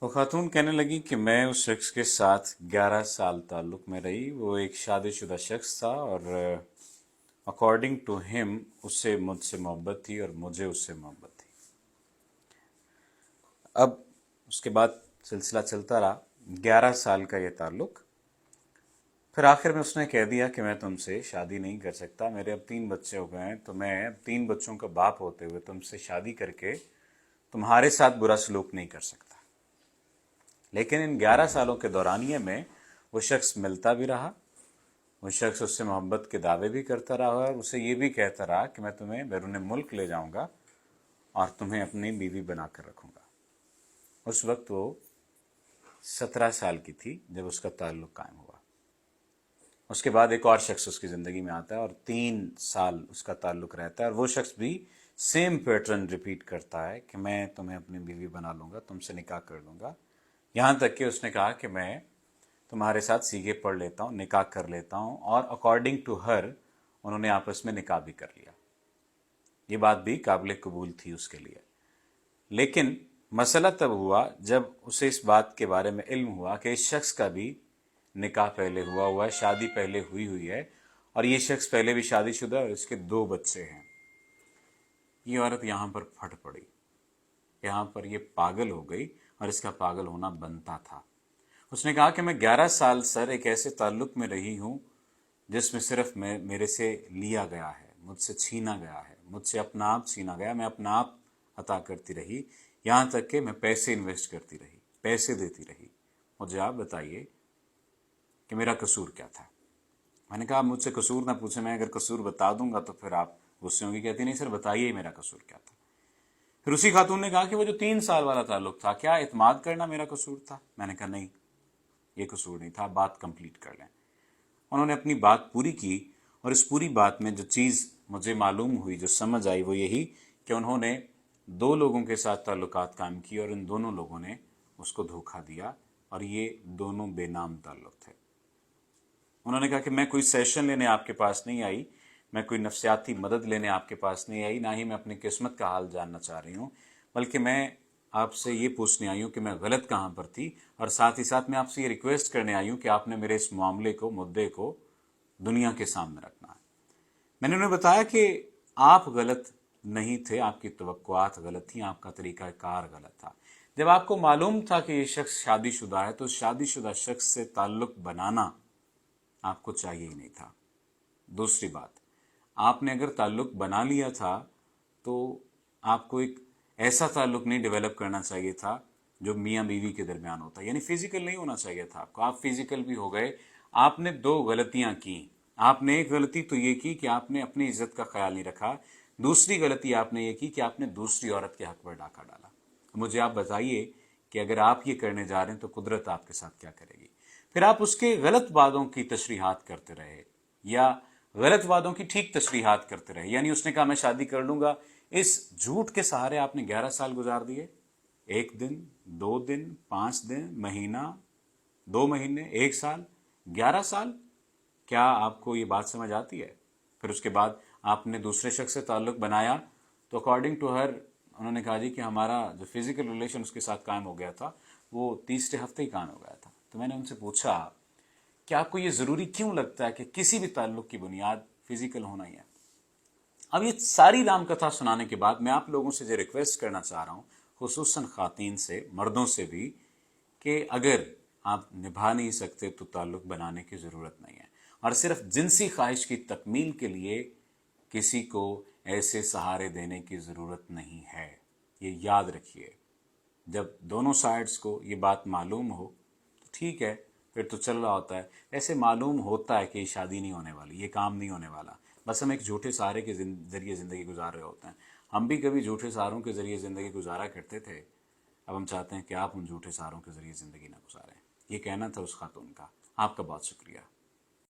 وہ خاتون کہنے لگی کہ میں اس شخص کے ساتھ 11 سال تعلق میں رہی. وہ ایک شادی شدہ شخص تھا اور اکارڈنگ ٹو ہم اسے مجھ سے محبت تھی اور مجھے اس سے محبت تھی. اب اس کے بعد سلسلہ چلتا رہا 11 سال کا یہ تعلق. پھر آخر میں اس نے کہہ دیا کہ میں تم سے شادی نہیں کر سکتا. میرے اب 3 بچے ہو گئے ہیں تو میں اب 3 بچوں کا باپ ہوتے ہوئے تم سے شادی کر کے تمہارے ساتھ برا سلوک نہیں کر سکتا. لیکن ان 11 سالوں کے دورانیے میں وہ شخص ملتا بھی رہا. وہ شخص اس سے محبت کے دعوے بھی کرتا رہا اور اسے یہ بھی کہتا رہا کہ میں تمہیں بیرون ملک لے جاؤں گا اور تمہیں اپنی بیوی بنا کر رکھوں گا. اس وقت وہ 17 سال کی تھی جب اس کا تعلق قائم ہوا. اس کے بعد ایک اور شخص اس کی زندگی میں آتا ہے اور 3 سال اس کا تعلق رہتا ہے اور وہ شخص بھی سیم پیٹرن ریپیٹ کرتا ہے کہ میں تمہیں اپنی بیوی بنا لوں گا, تم سے نکاح کر لوں گا. یہاں تک کہ اس نے کہا کہ میں تمہارے ساتھ سیگے پڑھ لیتا ہوں, نکاح کر لیتا ہوں, اور اکارڈنگ ٹو ہر انہوں نے آپس میں نکاح بھی کر لیا. یہ بات بھی قابل قبول تھی اس کے لیے. لیکن مسئلہ تب ہوا جب اسے اس بات کے بارے میں علم ہوا کہ اس شخص کا بھی نکاح پہلے ہوا ہے, شادی پہلے ہوئی ہے, اور یہ شخص پہلے بھی شادی شدہ ہے اور اس کے 2 بچے ہیں. یہ عورت یہاں پر پھٹ پڑی, یہاں پر یہ پاگل ہو گئی اور اس کا پاگل ہونا بنتا تھا. اس نے کہا کہ میں 11 سال سر ایک ایسے تعلق میں رہی ہوں جس میں صرف میرے سے لیا گیا ہے, مجھ سے چھینا گیا ہے, مجھ سے اپنا آپ چھینا گیا. میں اپنا آپ عطا کرتی رہی, یہاں تک کہ میں پیسے انویسٹ کرتی رہی, پیسے دیتی رہی. مجھے آپ بتائیے کہ میرا قصور کیا تھا. میں نے کہا آپ مجھ سے قصور نہ پوچھیں, میں اگر قصور بتا دوں گا تو پھر آپ غصے ہوں گی. کہتی نہیں سر بتائیے میرا قصور کیا تھا. پھر اسی خاتون نے کہا کہ وہ جو 3 سال والا تعلق تھا, کیا اعتماد کرنا میرا قصور تھا؟ میں نے کہا نہیں, یہ قصور نہیں تھا, بات کمپلیٹ کر لیں. انہوں نے اپنی بات پوری کی اور اس پوری بات میں جو چیز مجھے معلوم ہوئی, جو سمجھ آئی, وہ یہی کہ انہوں نے 2 لوگوں کے ساتھ تعلقات قائم کیے اور ان دونوں لوگوں نے اس کو دھوکہ دیا اور یہ دونوں بے نام تعلق تھے. انہوں نے کہا کہ میں کوئی سیشن لینے آپ کے پاس نہیں آئی, میں کوئی نفسیاتی مدد لینے آپ کے پاس نہیں آئی, نہ ہی میں اپنی قسمت کا حال جاننا چاہ رہی ہوں, بلکہ میں آپ سے یہ پوچھنے آئی ہوں کہ میں غلط کہاں پر تھی, اور ساتھ ہی ساتھ میں آپ سے یہ ریکویسٹ کرنے آئی ہوں کہ آپ نے میرے اس معاملے کو, مدعے کو دنیا کے سامنے رکھنا ہے. میں نے انہیں بتایا کہ آپ غلط نہیں تھے, آپ کی توقعات غلط تھیں, آپ کا طریقہ کار غلط تھا. جب آپ کو معلوم تھا کہ یہ شخص شادی شدہ ہے تو شادی شدہ شخص سے تعلق بنانا آپ کو چاہیے ہی نہیں تھا. دوسری بات, آپ نے اگر تعلق بنا لیا تھا تو آپ کو ایک ایسا تعلق نہیں ڈیولپ کرنا چاہیے تھا جو میاں بیوی کے درمیان ہوتا ہے, یعنی فزیکل نہیں ہونا چاہیے تھا آپ کو. آپ فزیکل بھی ہو گئے. آپ نے 2 غلطیاں کی. آپ نے ایک غلطی تو یہ کی کہ آپ نے اپنی عزت کا خیال نہیں رکھا, دوسری غلطی آپ نے یہ کی کہ آپ نے دوسری عورت کے حق پر ڈاکہ ڈالا. مجھے آپ بتائیے کہ اگر آپ یہ کرنے جا رہے ہیں تو قدرت آپ کے ساتھ کیا کرے گی. پھر آپ اس کے غلط وعدوں کی تشریحات کرتے رہے یا غلط وعدوں کی ٹھیک تشریحات کرتے رہے. یعنی اس نے کہا میں شادی کر لوں گا, اس جھوٹ کے سہارے آپ نے 11 سال گزار دیے. 1 دن, 2 دن, 5 دن, مہینہ, 2 مہینے, 1 سال, 11 سال. کیا آپ کو یہ بات سمجھ آتی ہے؟ پھر اس کے بعد آپ نے دوسرے شخص سے تعلق بنایا تو اکارڈنگ ٹو ہر انہوں نے کہا جی کہ ہمارا جو فزیکل ریلیشن اس کے ساتھ قائم ہو گیا تھا وہ تیسرے ہفتے ہی قائم ہو گیا تھا. تو میں نے ان سے پوچھا کہ آپ کو یہ ضروری کیوں لگتا ہے کہ کسی بھی تعلق کی بنیاد فزیکل ہونا ہی ہے؟ اب یہ ساری رام کتھا سنانے کے بعد میں آپ لوگوں سے جو ریکویسٹ کرنا چاہ رہا ہوں, خصوصاً خواتین سے, مردوں سے بھی, کہ اگر آپ نبھا نہیں سکتے تو تعلق بنانے کی ضرورت نہیں ہے, اور صرف جنسی خواہش کی تکمیل کے لیے کسی کو ایسے سہارے دینے کی ضرورت نہیں ہے. یہ یاد رکھیے. جب دونوں سائڈز کو یہ بات معلوم ہو تو ٹھیک ہے, پھر تو چل رہا ہوتا ہے. ایسے معلوم ہوتا ہے کہ یہ شادی نہیں ہونے والی, یہ کام نہیں ہونے والا, بس ہم ایک جھوٹے سہارے کے ذریعے زندگی گزار رہے ہوتے ہیں. ہم بھی کبھی جھوٹے سہاروں کے ذریعے زندگی گزارا کرتے تھے, اب ہم چاہتے ہیں کہ آپ ان جھوٹے سہاروں کے ذریعے زندگی نہ گزاریں. یہ کہنا تھا اس خاتون کا. آپ کا بہت شکریہ.